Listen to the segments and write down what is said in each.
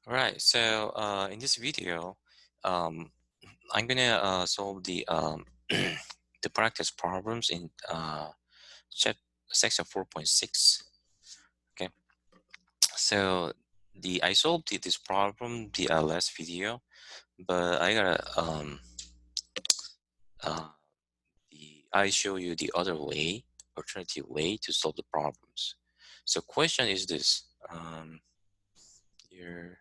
Alright, so in this video, um, I'm gonna solve the the practice problems in chap section 4.6. Okay, so I solved this problem the last video, but I gotta uh, I show you the other way, alternative way to solve the problems. So question is this: here.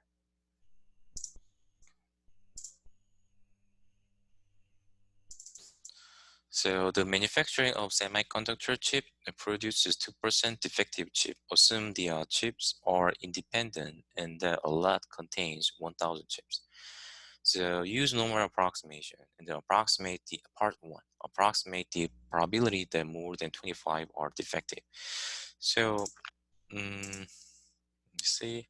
So the manufacturing of semiconductor chip produces 2% defective chip. Assume the chips are independent and that a lot contains 1000 chips. So use normal approximation and then approximate the part 1. Approximate the probability that more than 25 are defective. So let's see.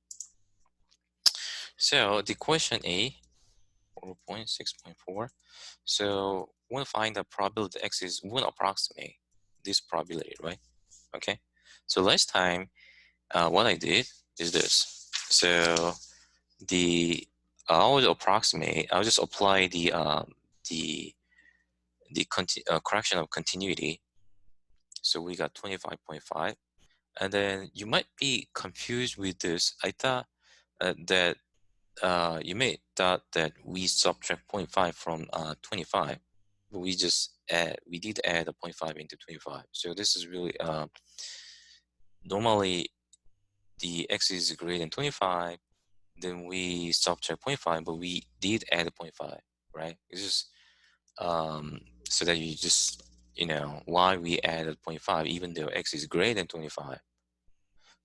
So the question A, 4.6.4. So we'll find the probability x is one approximate this probability, right? Okay. So last time, what I did is this. So I'll approximate. I'll just apply the correction of continuity. So we got 25.5, and then you might be confused with this. I thought that you may thought that we subtract 0.5 from 25, but we did add a 0.5 into 25. So this is really normally the x is greater than 25, then we subtract 0.5, but we did add a 0.5, right? It's just so that you just why we added 0.5 even though x is greater than 25.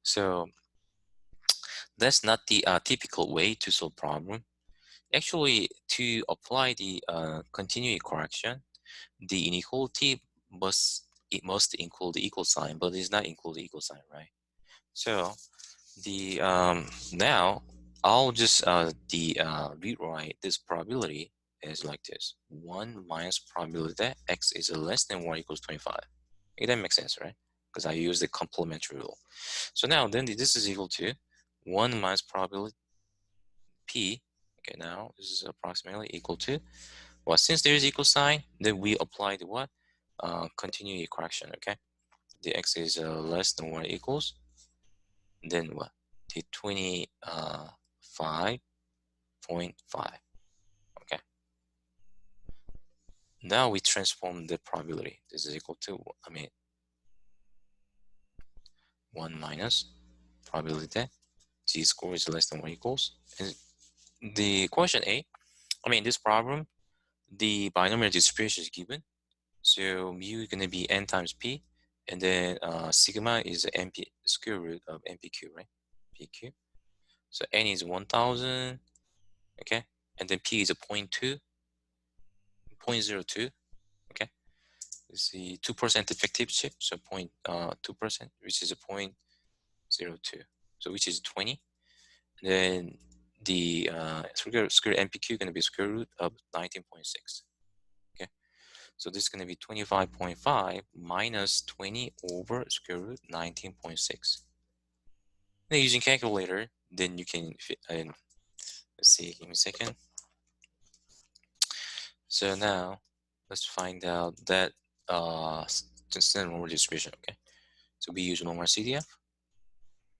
So that's not the typical way to solve problem. Actually, to apply the continuity correction, the inequality must include the equal sign, but it's not include the equal sign, right? So the now I'll just rewrite this probability as like this: 1 minus probability that x is less than or equals 25. Okay, that makes sense, right? Because I use the complementary rule. So now then this is equal to 1 minus probability p. Okay, now this is approximately equal to, well, since there is equal sign, then we apply the what? Continuity correction, okay? The x is less than or equals, then what? The 25.5, okay? Now we transform the probability. This is equal to, 1 minus probability that z score is less than or equals. And the question A, this problem, the binomial distribution is given. So mu is going to be n times p, and then sigma is np square root of npq, right? pq. So n is 1000, okay, and then p is a 0.2, okay. It's the 2% effective chip, so 0.2%, which is a 0.02, so which is 20. And then the square npq is going to be square root of 19.6. So this is going to be 25.5 minus 20 over square root 19.6. Now using calculator, then you can, let's see, give me a second. So now let's find out that standard normal distribution, okay? So we use normal CDF.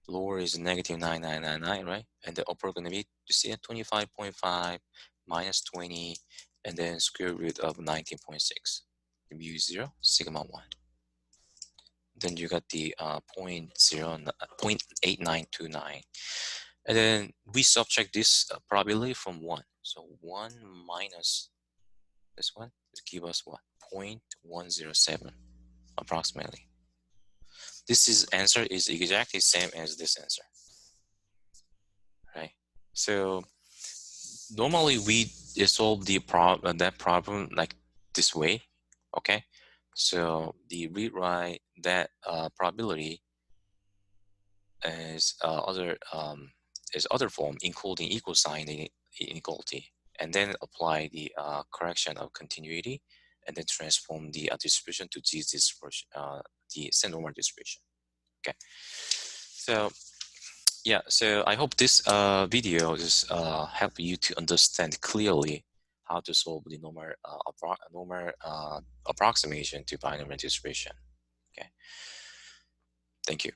Lower is negative 9999, right? And the upper going to be, you see it, 25.5 minus 20, and then square root of 19.6. We use 0, sigma 1. Then you got the 0.8929. And then we subtract this probability from 1. So 1 minus this one will give us what? 0.107 approximately. This answer is exactly same as this answer, right? So normally we solve that problem like this way, okay? So the rewrite that probability as other form, including equal sign inequality, and then apply the correction of continuity, and then transform the distribution to G distribution, the standard normal distribution. Okay, so Yeah, so I hope this video just help you to understand clearly how to solve the normal approximation to binary distribution. Okay, thank you.